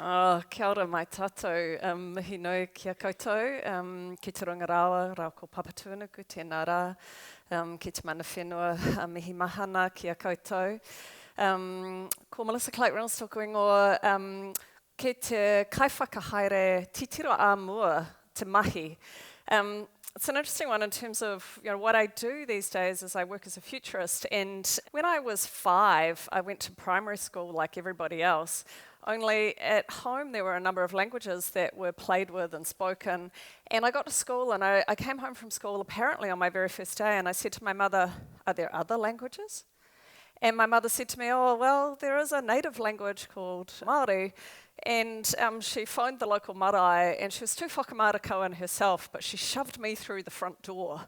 Kia ora mai tātou, mihi nui kia koutou, ki te rangarawa, rau ko papatūnuku, tēnā rā, ki te mana whenua, mihi mahana kia koutou. Ko Melissa Clark-Reynolds tōku ingoa, ki te kaiwhakahaere titiro a mua te mahi. It's an interesting one in terms of what I do these days is I work as a futurist, and when I was 5, I went to primary school like everybody else, only at home there were a number of languages that were played with and spoken, and I got to school and I came home from school apparently on my very first day, and I said to my mother, "Are there other languages?" And my mother said to me, "Oh, well, there is a native language called Māori." And she phoned the local marae, and she was too whakamarakaua herself, but she shoved me through the front door.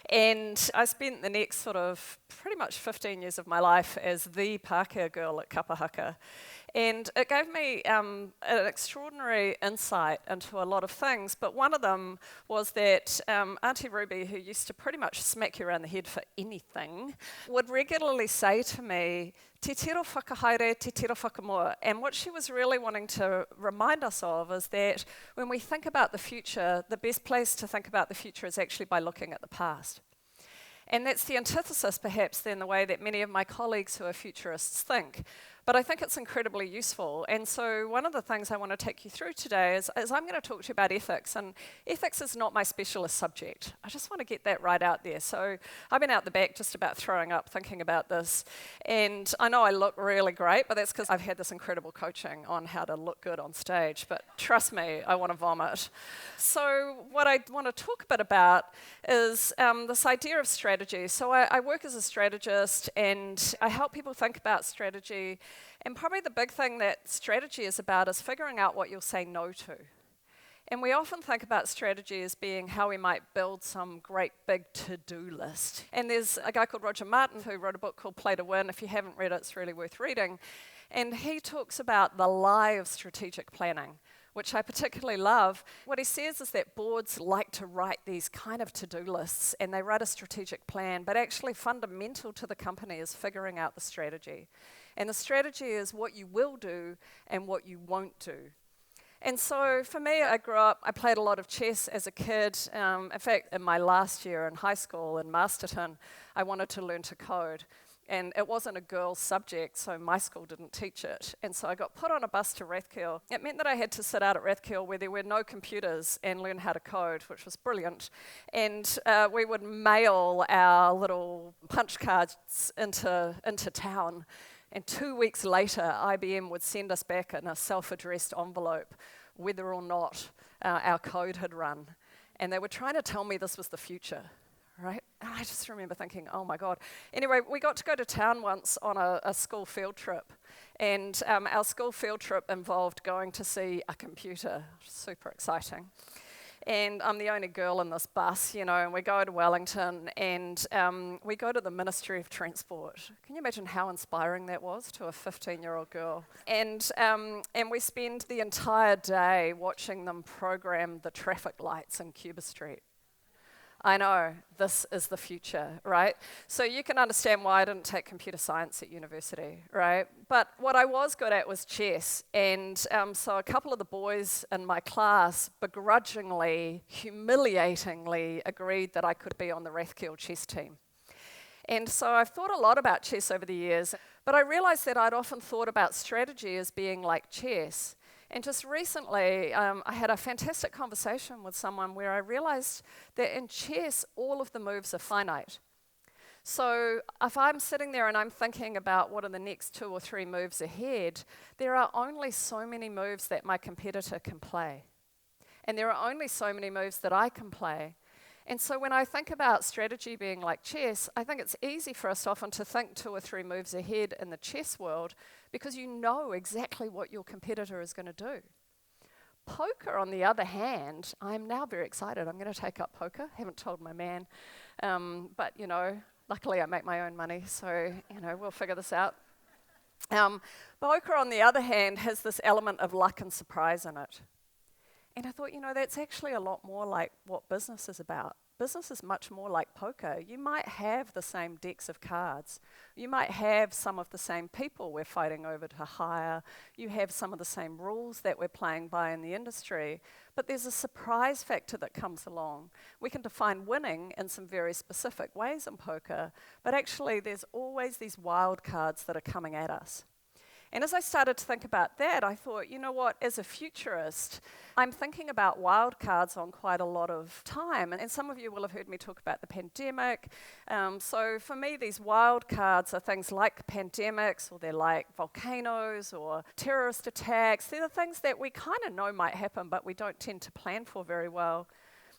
And I spent the next sort of pretty much 15 years of my life as the Pākehā girl at Kapahaka. And it gave me an extraordinary insight into a lot of things, but one of them was that Auntie Ruby, who used to pretty much smack you around the head for anything, would regularly say to me, "Te tiro whakahaere, te tiro whakamoa." And what she was really wanting to remind us of is that when we think about the future, the best place to think about the future is actually by looking at the past. And that's the antithesis, perhaps, than the way that many of my colleagues who are futurists think. But I think it's incredibly useful. And so one of the things I want to take you through today is I'm going to talk to you about ethics. And ethics is not my specialist subject. I just want to get that right out there. So I've been out the back just about throwing up thinking about this. And I know I look really great, but that's because I've had this incredible coaching on how to look good on stage. But trust me, I want to vomit. So what I want to talk a bit about is this idea of strategy. So I work as a strategist, and I help people think about strategy. And probably the big thing that strategy is about is figuring out what you'll say no to. And we often think about strategy as being how we might build some great big to-do list. And there's a guy called Roger Martin who wrote a book called Play to Win. If you haven't read it, it's really worth reading. And he talks about the lie of strategic planning, which I particularly love. What he says is that boards like to write these kind of to-do lists, and they write a strategic plan, but actually fundamental to the company is figuring out the strategy. And the strategy is what you will do and what you won't do. And so for me, I grew up, I played a lot of chess as a kid. In fact, in my last year in high school in Masterton, I wanted to learn to code. And it wasn't a girls' subject, so my school didn't teach it. And so I got put on a bus to Rathkiel. It meant that I had to sit out at Rathkiel where there were no computers and learn how to code, which was brilliant. And we would mail our little punch cards into town. And 2 weeks later, IBM would send us back in a self-addressed envelope whether or not our code had run. And they were trying to tell me this was the future, right? And I just remember thinking, oh my God. Anyway, we got to go to town once on a school field trip. And our school field trip involved going to see a computer. Super exciting. And I'm the only girl in this bus, and we go to Wellington, and we go to the Ministry of Transport. Can you imagine how inspiring that was to a 15-year-old girl? And we spend the entire day watching them program the traffic lights in Cuba Street. I know, this is the future, right? So you can understand why I didn't take computer science at university, right? But what I was good at was chess. And so a couple of the boys in my class begrudgingly, humiliatingly agreed that I could be on the Rathkiel chess team. And so I've thought a lot about chess over the years, but I realized that I'd often thought about strategy as being like chess. And just recently, I had a fantastic conversation with someone where I realized that in chess, all of the moves are finite. So if I'm sitting there and I'm thinking about what are the next 2 or 3 moves ahead, there are only so many moves that my competitor can play. And there are only so many moves that I can play. And so when I think about strategy being like chess, I think it's easy for us often to think 2 or 3 moves ahead in the chess world because you know exactly what your competitor is going to do. Poker, on the other hand, I'm now very excited. I'm going to take up poker. Haven't told my man. But, luckily I make my own money, so, we'll figure this out. Poker, on the other hand, has this element of luck and surprise in it. And I thought, that's actually a lot more like what business is about. business is much more like poker. You might have the same decks of cards. You might have some of the same people we're fighting over to hire. You have some of the same rules that we're playing by in the industry. But there's a surprise factor that comes along. We can define winning in some very specific ways in poker, but actually there's always these wild cards that are coming at us. And as I started to think about that, I thought, you know what, as a futurist, I'm thinking about wild cards on quite a lot of time. And some of you will have heard me talk about the pandemic. So for me, these wild cards are things like pandemics, or they're like volcanoes or terrorist attacks. They're the things that we kind of know might happen, but we don't tend to plan for very well.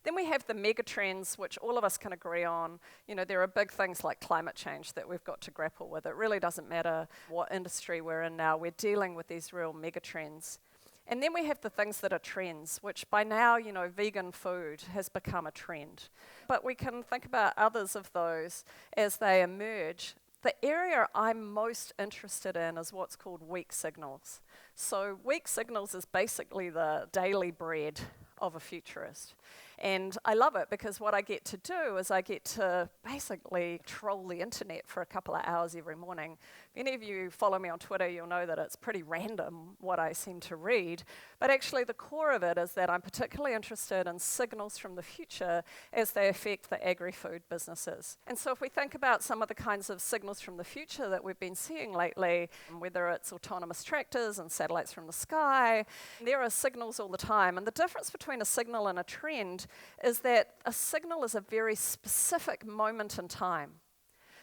Then we have the mega trends, which all of us can agree on. You know, there are big things like climate change that we've got to grapple with. It really doesn't matter what industry we're in now. We're dealing with these real mega trends. And then we have the things that are trends, which by now, you know, vegan food has become a trend. But we can think about others of those as they emerge. The area I'm most interested in is what's called weak signals. So weak signals is basically the daily bread of a futurist. And I love it because what I get to do is I get to basically troll the internet for a couple of hours every morning. If any of you follow me on Twitter, you'll know that it's pretty random what I seem to read. But actually the core of it is that I'm particularly interested in signals from the future as they affect the agri-food businesses. And so if we think about some of the kinds of signals from the future that we've been seeing lately, whether it's autonomous tractors and satellites from the sky, there are signals all the time. And the difference between a signal and a trend is that a signal is a very specific moment in time.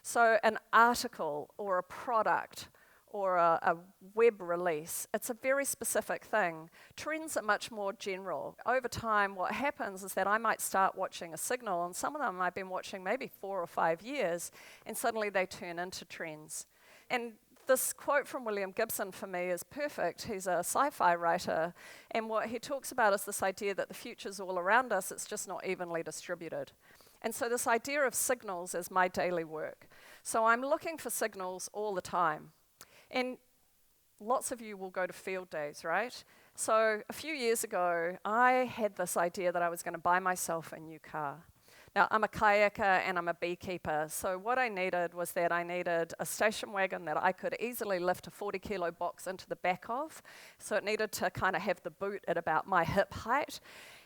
So an article or a product or a web release, it's a very specific thing. Trends are much more general. Over time, what happens is that I might start watching a signal, and some of them I've been watching maybe 4 or 5 years, and suddenly they turn into trends. And this quote from William Gibson for me is perfect. He's a sci-fi writer, and what he talks about is this idea that the future's all around us, it's just not evenly distributed. And so this idea of signals is my daily work. So I'm looking for signals all the time. And lots of you will go to field days, right? So a few years ago, I had this idea that I was going to buy myself a new car. Now, I'm a kayaker and I'm a beekeeper, so what I needed was that I needed a station wagon that I could easily lift a 40-kilo box into the back of, so it needed to kind of have the boot at about my hip height.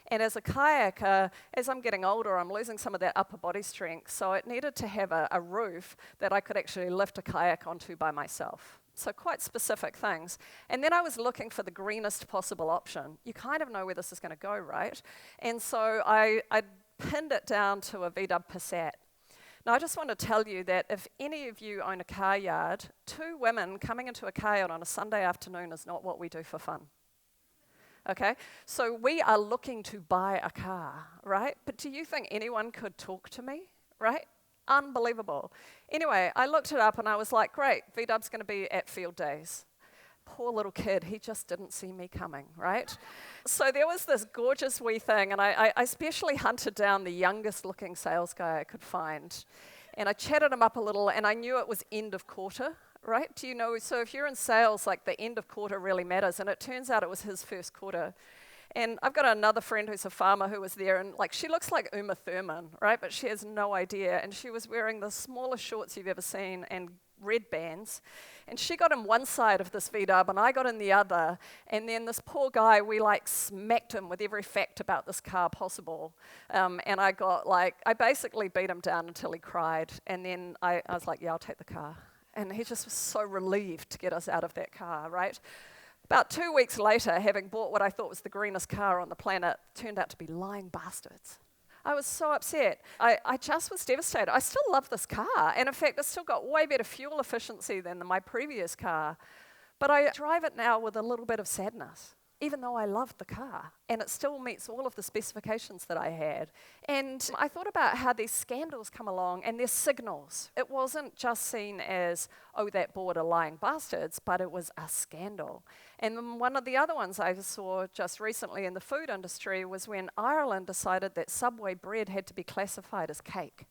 And as a kayaker, as I'm getting older, I'm losing some of that upper body strength, so it needed to have a roof that I could actually lift a kayak onto by myself. So quite specific things. And then I was looking for the greenest possible option. You kind of know where this is going to go, right? And so I pinned it down to a VW Passat. Now I just want to tell you that if any of you own a car yard, 2 women coming into a car yard on a Sunday afternoon is not what we do for fun. Okay, so we are looking to buy a car, right? But do you think anyone could talk to me, right? Unbelievable. Anyway, I looked it up and I was like, great, VW's going to be at field days. Poor little kid, he just didn't see me coming, right? So there was this gorgeous wee thing, and I especially hunted down the youngest looking sales guy I could find. And I chatted him up a little, and I knew it was end of quarter, right? Do you know, so if you're in sales, like the end of quarter really matters, and it turns out it was his first quarter. And I've got another friend who's a farmer who was there, and like she looks like Uma Thurman, right? But she has no idea, and she was wearing the smallest shorts you've ever seen and red bands. And she got in one side of this VW, and I got in the other. And then this poor guy, we like smacked him with every fact about this car possible. And I basically beat him down until he cried. And then I was like, yeah, I'll take the car. And he just was so relieved to get us out of that car, right? About 2 weeks later, having bought what I thought was the greenest car on the planet, turned out to be lying bastards. I was so upset. I just was devastated. I still love this car, and in fact, it's still got way better fuel efficiency than my previous car, but I drive it now with a little bit of sadness, even though I loved the car, and it still meets all of the specifications that I had. And I thought about how these scandals come along, and they're signals. It wasn't just seen as, oh, that board are lying bastards, but it was a scandal. And then one of the other ones I saw just recently in the food industry was when Ireland decided that Subway bread had to be classified as cake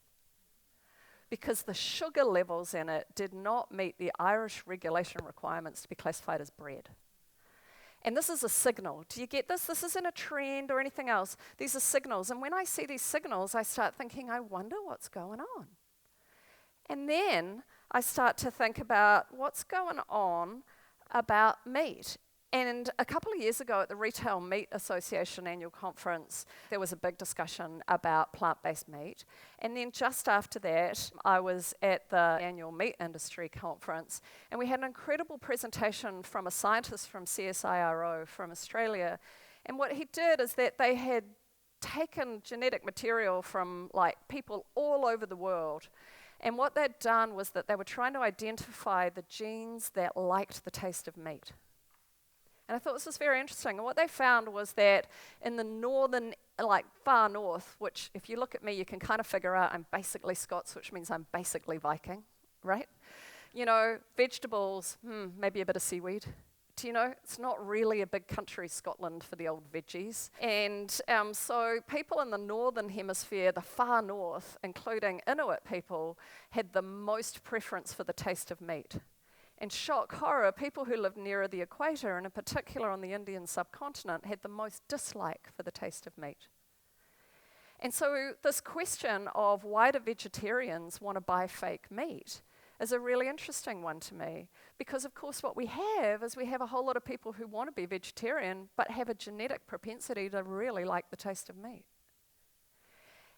because the sugar levels in it did not meet the Irish regulation requirements to be classified as bread. And this is a signal. Do you get this? This isn't a trend or anything else. These are signals. And when I see these signals, I start thinking, I wonder what's going on. And then I start to think about what's going on about meat. And a couple of years ago at the Retail Meat Association annual conference, there was a big discussion about plant-based meat. And then just after that, I was at the annual meat industry conference, and we had an incredible presentation from a scientist from CSIRO from Australia. And what he did is that they had taken genetic material from like people all over the world. And what they'd done was that they were trying to identify the genes that liked the taste of meat. And I thought this was very interesting. And what they found was that in the northern, like far north, which if you look at me, you can kind of figure out I'm basically Scots, which means I'm basically Viking, right? You know, vegetables, maybe a bit of seaweed. Do you know, it's not really a big country, Scotland, for the old veggies. And so people in the northern hemisphere, the far north, including Inuit people, had the most preference for the taste of meat. And shock, horror, people who lived nearer the equator, and in particular on the Indian subcontinent, had the most dislike for the taste of meat. And so this question of why do vegetarians want to buy fake meat is a really interesting one to me. Because of course what we have is we have a whole lot of people who want to be vegetarian but have a genetic propensity to really like the taste of meat.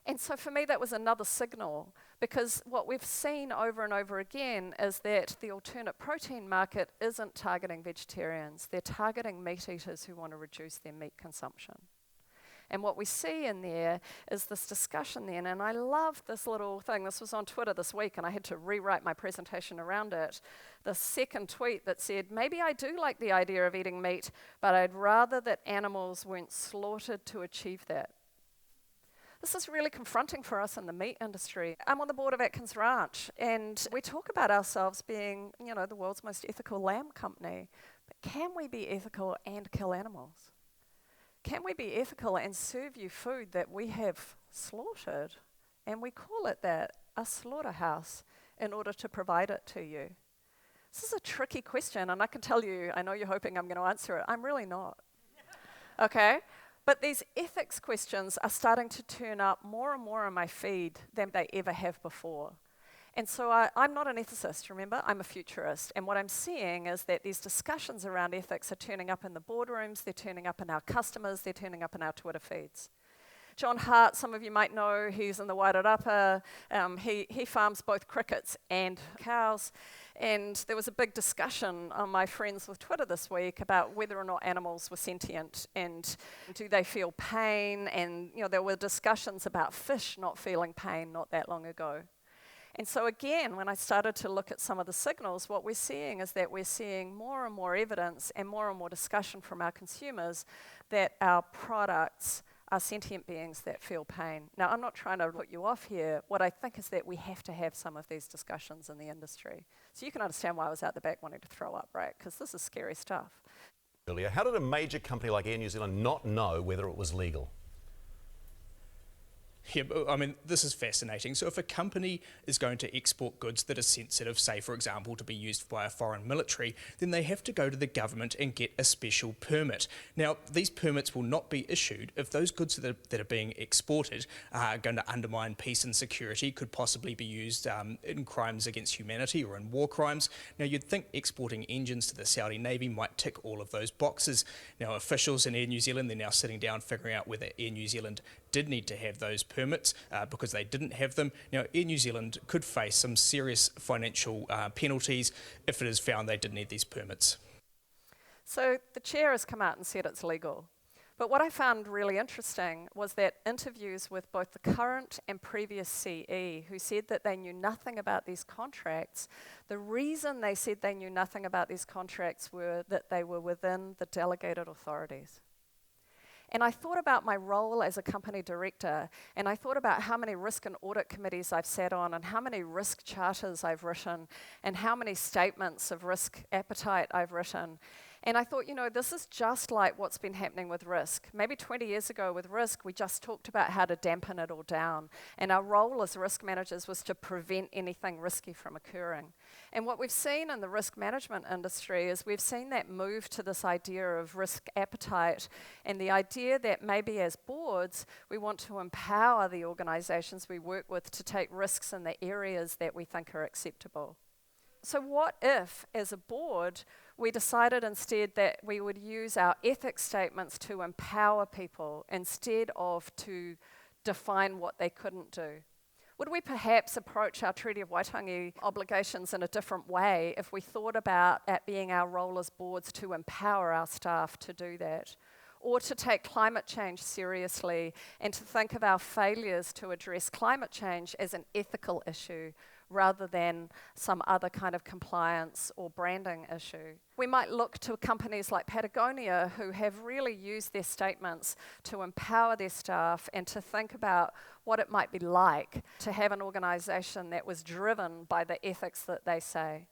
And so for me that was another signal, because what we've seen over and over again is that the alternate protein market isn't targeting vegetarians, they're targeting meat eaters who want to reduce their meat consumption. And what we see in there is this discussion then, and I love this little thing. This was on Twitter this week, and I had to rewrite my presentation around it. The second tweet that said, maybe I do like the idea of eating meat, but I'd rather that animals weren't slaughtered to achieve that. This is really confronting for us in the meat industry. I'm on the board of Atkins Ranch, and we talk about ourselves being, you know, the world's most ethical lamb company. But can we be ethical and kill animals? Can we be ethical and serve you food that we have slaughtered, and we call it that, a slaughterhouse, in order to provide it to you? This is a tricky question, and I can tell you, I know you're hoping I'm going to answer it. I'm really not. Okay? But these ethics questions are starting to turn up more and more on my feed than they ever have before. And so I'm not an ethicist, remember? I'm a futurist. And what I'm seeing is that these discussions around ethics are turning up in the boardrooms, they're turning up in our customers, they're turning up in our Twitter feeds. John Hart, some of you might know, he's in the Wairarapa. He farms both crickets and cows. And there was a big discussion on my friends with Twitter this week about whether or not animals were sentient and do they feel pain. And you know, there were discussions about fish not feeling pain not that long ago. And so again, when I started to look at some of the signals, what we're seeing is that we're seeing more and more evidence and more discussion from our consumers that our products are sentient beings that feel pain. Now, I'm not trying to put you off here. What I think is that we have to have some of these discussions in the industry. So you can understand why I was out the back wanting to throw up, right? Because this is scary stuff. Earlier, how did a major company like Air New Zealand not know whether it was legal? Yeah, I mean, this is fascinating. So if a company is going to export goods that are sensitive, say, for example, to be used by a foreign military, then they have to go to the government and get a special permit. Now, these permits will not be issued if those goods that are being exported are going to undermine peace and security, could possibly be used in crimes against humanity or in war crimes. Now, you'd think exporting engines to the Saudi Navy might tick all of those boxes. Now, officials in Air New Zealand, they're now sitting down figuring out whether Air New Zealand did need to have those permits because they didn't have them. Now, Air New Zealand could face some serious financial penalties if it is found they did need these permits. So the chair has come out and said it's legal. But what I found really interesting was that interviews with both the current and previous CE who said that they knew nothing about these contracts, the reason they said they knew nothing about these contracts were that they were within the delegated authorities. And I thought about my role as a company director, and I thought about how many risk and audit committees I've sat on, and how many risk charters I've written, and how many statements of risk appetite I've written. And I thought, this is just like what's been happening with risk. Maybe 20 years ago with risk, we just talked about how to dampen it all down. And our role as risk managers was to prevent anything risky from occurring. And what we've seen in the risk management industry is we've seen that move to this idea of risk appetite and the idea that maybe as boards, we want to empower the organisations we work with to take risks in the areas that we think are acceptable. So what if, as a board, we decided instead that we would use our ethics statements to empower people instead of to define what they couldn't do? Would we perhaps approach our Treaty of Waitangi obligations in a different way if we thought about it being our role as boards to empower our staff to do that? Or to take climate change seriously and to think of our failures to address climate change as an ethical issue rather than some other kind of compliance or branding issue. We might look to companies like Patagonia who have really used their statements to empower their staff and to think about what it might be like to have an organisation that was driven by the ethics that they say.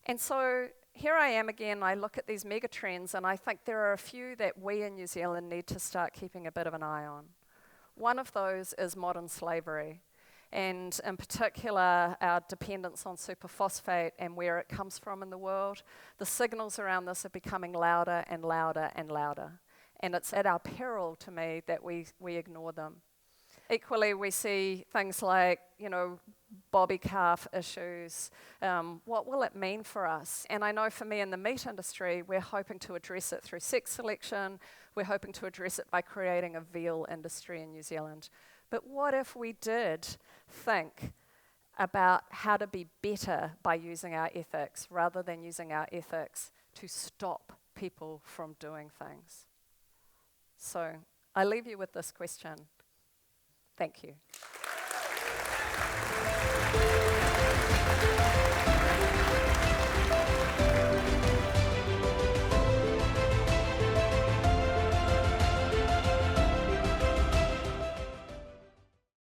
And so here I am again, I look at these mega trends and I think there are a few that we in New Zealand need to start keeping a bit of an eye on. One of those is modern slavery. And in particular, our dependence on superphosphate and where it comes from in the world. The signals around this are becoming louder and louder and louder. And it's at our peril, to me, that we ignore them. Equally, we see things like, bobby calf issues. What will it mean for us? And I know for me in the meat industry, we're hoping to address it through sex selection. We're hoping to address it by creating a veal industry in New Zealand. But what if we did think about how to be better by using our ethics rather than using our ethics to stop people from doing things? So I leave you with this question. Thank you.